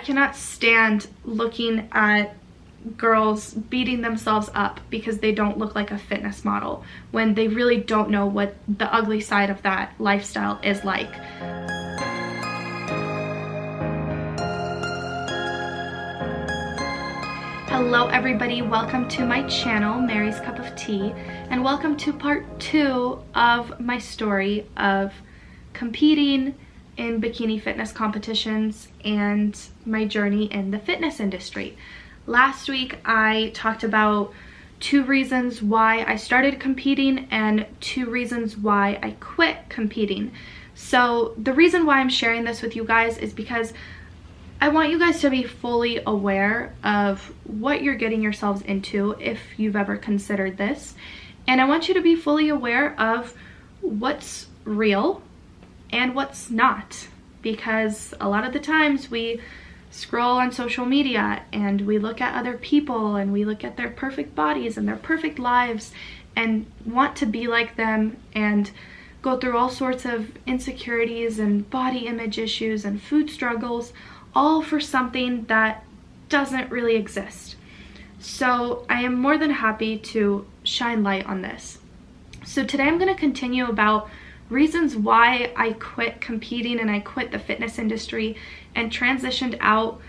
cannot stand looking at girls beating themselves up because they don't look like a fitness model when they really don't know what the ugly side of that lifestyle is like. Hello everybody, welcome to my channel, Mary's Cup of Tea, and welcome to part 2 of my story of competing in bikini fitness competitions and my journey in the fitness industry. Last week I talked about 2 reasons why I started competing and 2 reasons why I quit competing. So the reason why I'm sharing this with you guys is because I want you guys to be fully aware of what you're getting yourselves into if you've ever considered this. And I want you to be fully aware of what's real and what's not. Because a lot of the times we scroll on social media and we look at other people and we look at their perfect bodies and their perfect lives and want to be like them and go through all sorts of insecurities and body image issues and food struggles, all for something that doesn't really exist. So I am more than happy to shine light on this. So today I'm going to continue about reasons why I quit competing and I quit the fitness industry and transitioned out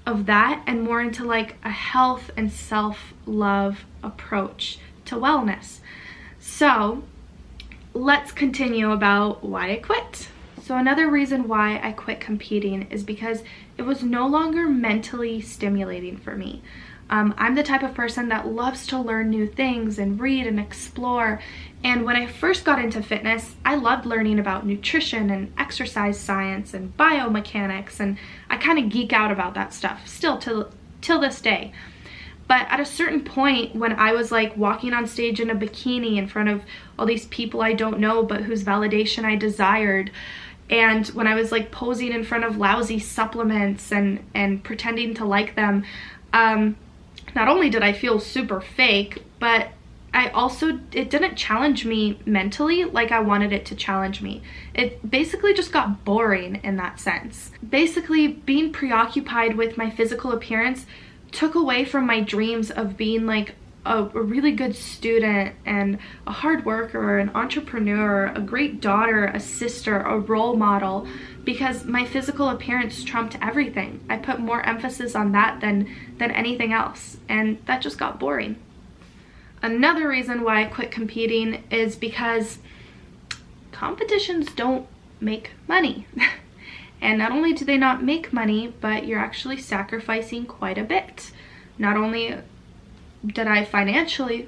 of that and more into like a health and self-love approach to wellness. So let's continue about why I quit. So another reason why I quit competing is because it was no longer mentally stimulating for me. I'm the type of person that loves to learn new things and read and explore. And when I first got into fitness, I loved learning about nutrition and exercise science and biomechanics, and I kind of geek out about that stuff still till this day. But at a certain point when I was like walking on stage in a bikini in front of all these people I don't know but whose validation I desired, and when I was like posing in front of lousy supplements and pretending to like them, not only did I feel super fake, but it didn't challenge me mentally like I wanted it to challenge me. It basically just got boring in that sense. Basically, being preoccupied with my physical appearance took away from my dreams of being like a really good student and a hard worker, an entrepreneur, a great daughter, a sister, a role model, because my physical appearance trumped everything. I put more emphasis on that than anything else, and that just got boring. Another reason why I quit competing is because competitions don't make money. And not only do they not make money, but you're actually sacrificing quite a bit. Not only did I financially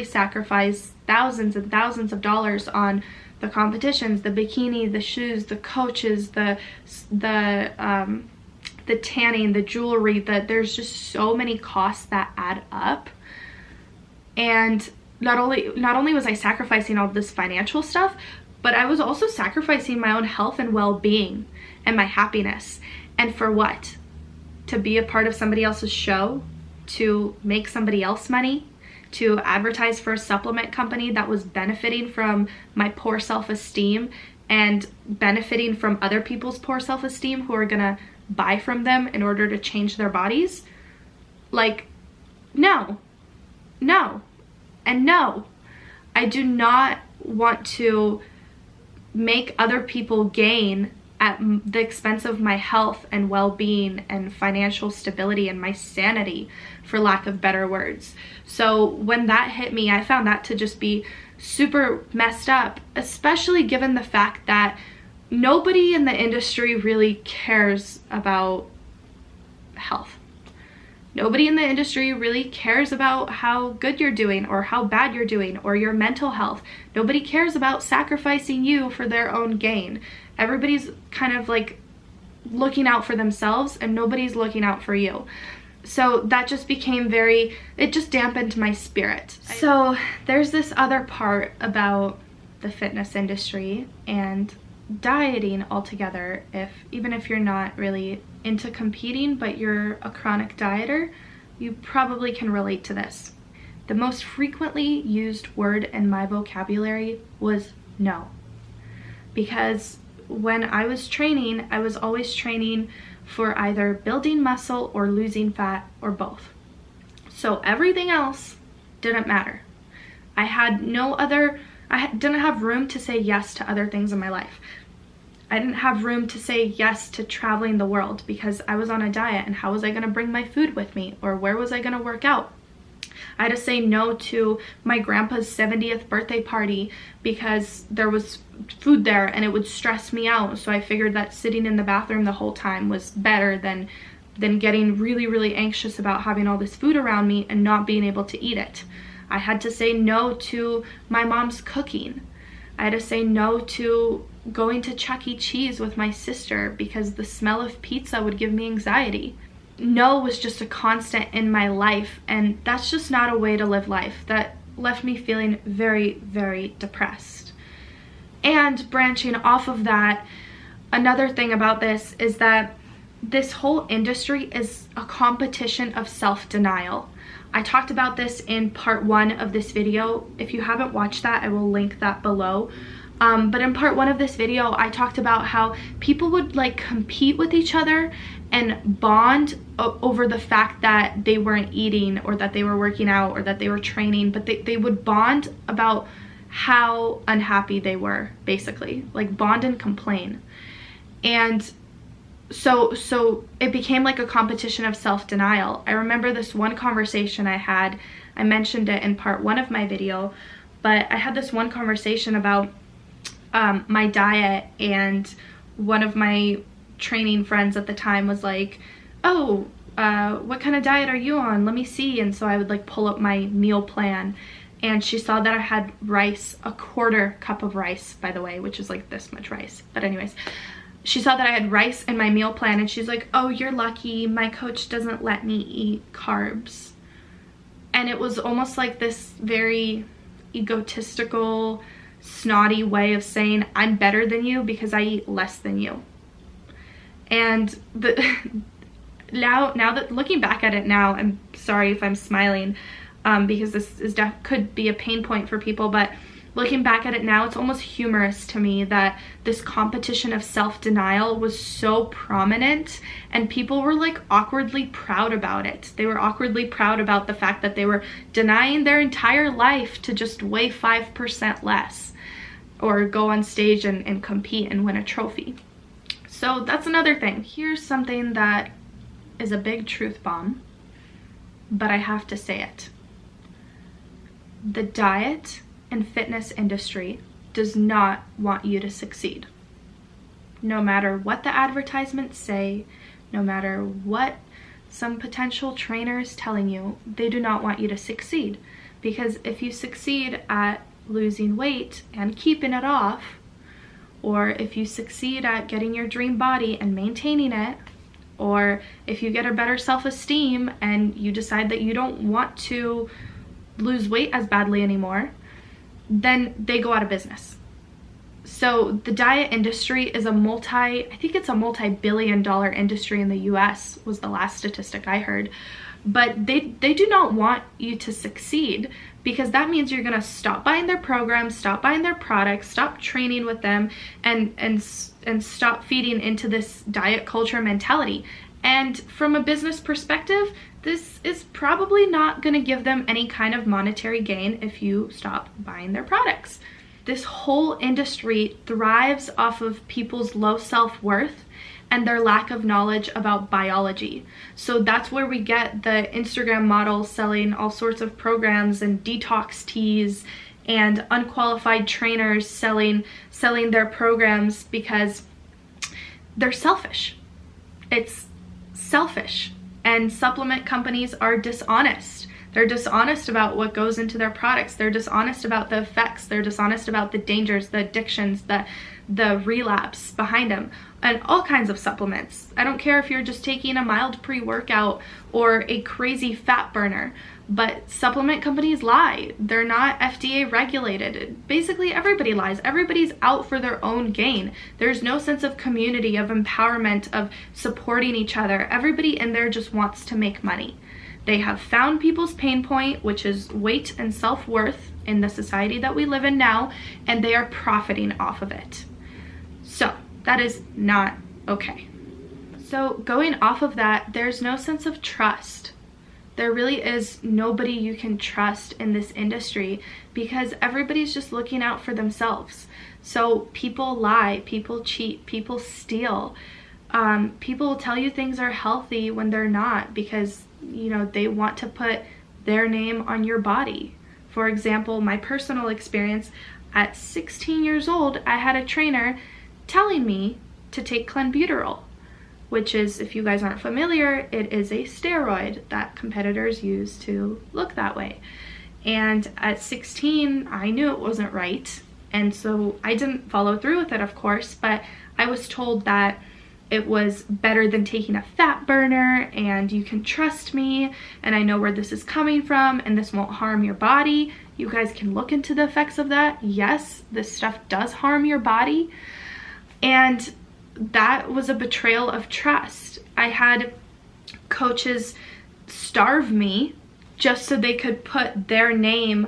sacrifice thousands and thousands of dollars on the competitions, the bikini, the shoes, the coaches, the tanning, the jewelry, that there's just so many costs that add up. And not only was I sacrificing all this financial stuff, but I was also sacrificing my own health and well-being and my happiness. And for what? To be a part of somebody else's show, to make somebody else money, to advertise for a supplement company that was benefiting from my poor self-esteem and benefiting from other people's poor self-esteem who are gonna buy from them in order to change their bodies. Like, no, and no. I do not want to make other people gain at the expense of my health and well-being and financial stability and my sanity, for lack of better words. So when that hit me, I found that to just be super messed up, especially given the fact that nobody in the industry really cares about health. Nobody in the industry really cares about how good you're doing or how bad you're doing or your mental health. Nobody cares about sacrificing you for their own gain. Everybody's kind of like looking out for themselves and nobody's looking out for you. So that just became it just dampened my spirit. So there's this other part about the fitness industry and dieting altogether, even if you're not really into competing but you're a chronic dieter, you probably can relate to this. The most frequently used word in my vocabulary was no. Because when I was training, I was always training for either building muscle or losing fat or both. So everything else didn't matter. I didn't have room to say yes to other things in my life. I didn't have room to say yes to traveling the world because I was on a diet, and how was I going to bring my food with me, or where was I going to work out? I had to say no to my grandpa's 70th birthday party because there was food there and it would stress me out. So I figured that sitting in the bathroom the whole time was better than getting really, really anxious about having all this food around me and not being able to eat it. I had to say no to my mom's cooking. I had to say no to going to Chuck E. Cheese with my sister because the smell of pizza would give me anxiety. No was just a constant in my life, and that's just not a way to live life. That left me feeling very, very depressed. And branching off of that, another thing about this is that this whole industry is a competition of self-denial. I talked about this in part 1 of this video. If you haven't watched that, I will link that below. But in part 1 of this video, I talked about how people would like compete with each other and bond over the fact that they weren't eating, or that they were working out, or that they were training, but they would bond about how unhappy they were, basically, like bond and complain. And so it became like a competition of self-denial. I remember this one conversation I had. I mentioned it in part 1 of my video, but I had this one conversation about my diet, and one of my training friends at the time was like, oh, what kind of diet are you on? Let me see. And so I would like pull up my meal plan, and she saw that I had rice, a 1/4 cup of rice, by the way, which is like this much rice. But anyways, she saw that I had rice in my meal plan, and she's like, oh, you're lucky. My coach doesn't let me eat carbs. And it was almost like this very egotistical, snotty way of saying I'm better than you because I eat less than you. And now that looking back at it now, I'm sorry if I'm smiling, because this could be a pain point for people, but looking back at it now, it's almost humorous to me that this competition of self-denial was so prominent, and people were like awkwardly proud about it. They were awkwardly proud about the fact that they were denying their entire life to just weigh 5% less, or go on stage and compete and win a trophy. So that's another thing. Here's something that is a big truth bomb, but I have to say it. The diet and fitness industry does not want you to succeed. No matter what the advertisements say, no matter what some potential trainer is telling you, they do not want you to succeed. Because if you succeed at losing weight and keeping it off, or if you succeed at getting your dream body and maintaining it, or if you get a better self-esteem and you decide that you don't want to lose weight as badly anymore, then they go out of business. So the diet industry is I think it's a multi-billion-dollar industry in the US, was the last statistic I heard. But they do not want you to succeed, because that means you're gonna stop buying their programs, stop buying their products, stop training with them, and stop feeding into this diet culture mentality. And from a business perspective, this is probably not gonna give them any kind of monetary gain if you stop buying their products. This whole industry thrives off of people's low self-worth and their lack of knowledge about biology. So that's where we get the Instagram models selling all sorts of programs and detox teas, and unqualified trainers selling their programs, because they're selfish. It's selfish. And supplement companies are dishonest. They're dishonest about what goes into their products. They're dishonest about the effects. They're dishonest about the dangers, the addictions, the relapse behind them, and all kinds of supplements. I don't care if you're just taking a mild pre-workout or a crazy fat burner, but supplement companies lie. They're not FDA regulated. Basically, everybody lies. Everybody's out for their own gain. There's no sense of community, of empowerment, of supporting each other. Everybody in there just wants to make money. They have found people's pain point, which is weight and self-worth in the society that we live in now, and they are profiting off of it. So That is not okay. So going off of that, there's no sense of trust. There really is nobody you can trust in this industry because everybody's just looking out for themselves. So people lie, people cheat, people steal. People will tell you things are healthy when they're not because, you know, they want to put their name on your body. For example, my personal experience, at 16 years old, I had a trainer telling me to take clenbuterol, which is, if you guys aren't familiar, it is a steroid that competitors use to look that way. And at 16, I knew it wasn't right. And so I didn't follow through with it, of course, but I was told that it was better than taking a fat burner and you can trust me and I know where this is coming from and this won't harm your body. You guys can look into the effects of that. Yes, this stuff does harm your body. And that was a betrayal of trust. I had coaches starve me just so they could put their name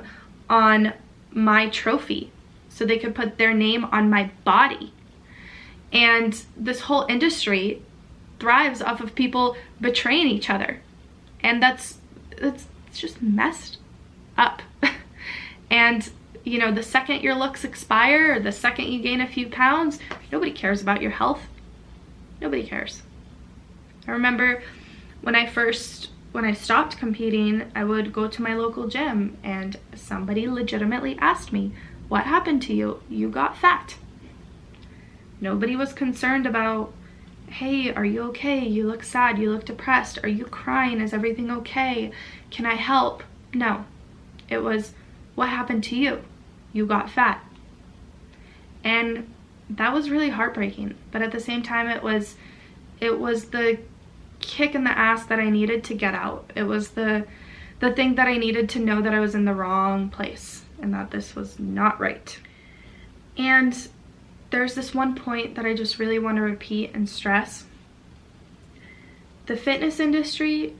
on my trophy, so they could put their name on my body. And this whole industry thrives off of people betraying each other. And it's just messed up. And, you know, the second your looks expire or the second you gain a few pounds, nobody cares about your health. Nobody cares. I remember when I stopped competing, I would go to my local gym and somebody legitimately asked me, "What happened to you? You got fat." Nobody was concerned about, "Hey, are you okay? You look sad, you look depressed. Are you crying? Is everything okay? Can I help?" No. It was, "What happened to you? You got fat." And that was really heartbreaking. But at the same time, it was the kick in the ass that I needed to get out. It was the thing that I needed to know that I was in the wrong place and that this was not right. And there's this one point that I just really want to repeat and stress. The fitness industry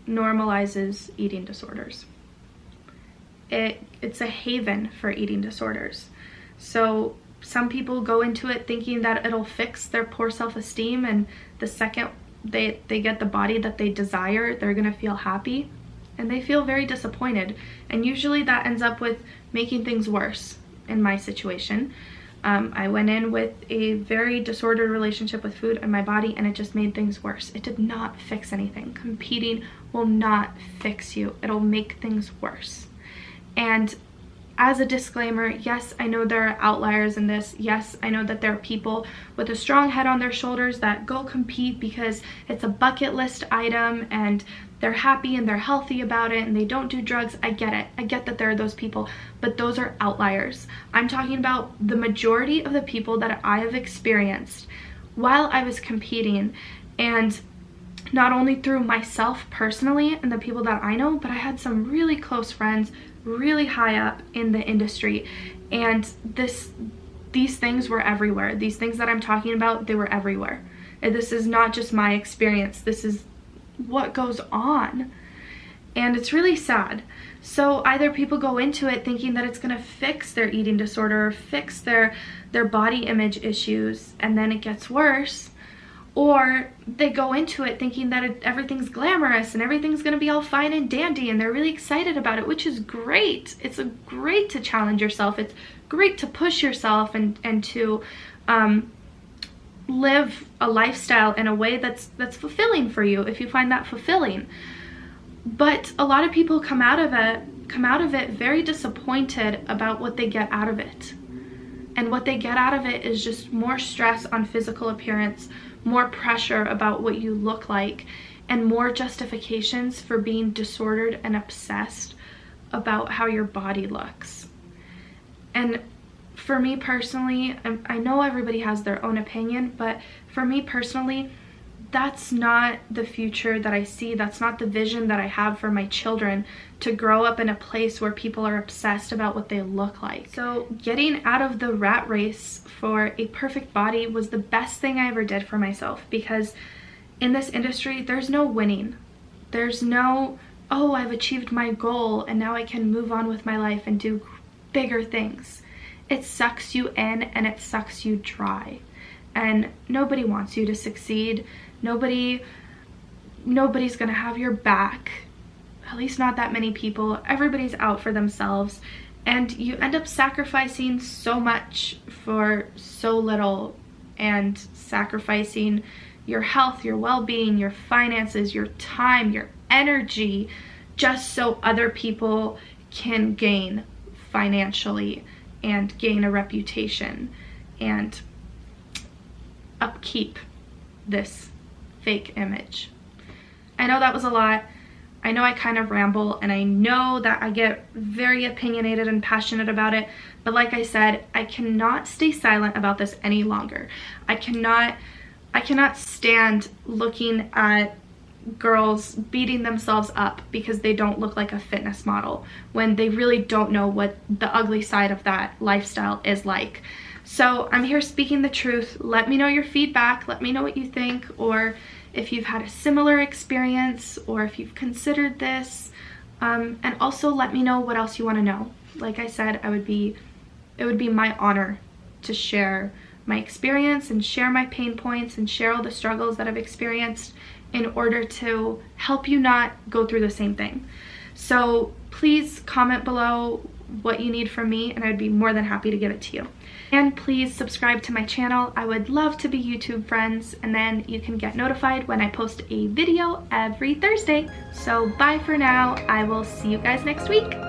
normalizes eating disorders. It's a haven for eating disorders. So some people go into it thinking that it'll fix their poor self-esteem, and the second they get the body that they desire, they're gonna feel happy, and they feel very disappointed. And usually that ends up with making things worse. In my situation, I went in with a very disordered relationship with food and my body, and it just made things worse. It did not fix anything. Competing will not fix you. It'll make things worse. And as a disclaimer, yes, I know there are outliers in this. Yes, I know that there are people with a strong head on their shoulders that go compete because it's a bucket list item and they're happy and they're healthy about it and they don't do drugs. I get it. I get that there are those people, but those are outliers. I'm talking about the majority of the people that I have experienced while I was competing, and not only through myself personally and the people that I know, but I had some really close friends really high up in the industry, and these things were everywhere. These things that I'm talking about, they were everywhere. And this is not just my experience. This is what goes on, and it's really sad. So either people go into it thinking that it's gonna fix their eating disorder or fix their body image issues, and then it gets worse, or they go into it thinking that everything's glamorous and everything's gonna be all fine and dandy and they're really excited about it, which is great. It's great to challenge yourself. It's great to push yourself and to live a lifestyle in a way that's fulfilling for you if you find that fulfilling. But a lot of people come out of it very disappointed about what they get out of it. And what they get out of it is just more stress on physical appearance, more pressure about what you look like, and more justifications for being disordered and obsessed about how your body looks. And for me personally, I know everybody has their own opinion, but for me personally, that's not the future that I see. That's not the vision that I have for my children, to grow up in a place where people are obsessed about what they look like. So getting out of the rat race for a perfect body was the best thing I ever did for myself, because in this industry, there's no winning. There's no, oh, I've achieved my goal and now I can move on with my life and do bigger things. It sucks you in and it sucks you dry. and nobody wants you to succeed. Nobody's gonna have your back, at least not that many people. Everybody's out for themselves, and you end up sacrificing so much for so little, and sacrificing your health, your well-being, your finances, your time, your energy, just so other people can gain financially and gain a reputation and upkeep this fake image. I know that was a lot. I know I kind of ramble, and I know that I get very opinionated and passionate about it, but like I said, I cannot stay silent about this any longer. I cannot stand looking at girls beating themselves up because they don't look like a fitness model when they really don't know what the ugly side of that lifestyle is like. So I'm here speaking the truth. Let me know your feedback. Let me know what you think, or if you've had a similar experience, or if you've considered this, and also let me know what else you want to know. Like I said, it would be my honor to share my experience and share my pain points and share all the struggles that I've experienced in order to help you not go through the same thing. So please comment below what you need from me, and I'd be more than happy to give it to you. And please subscribe to my channel. I would love to be YouTube friends, and then you can get notified when I post a video every Thursday. So bye for now. I will see you guys next week.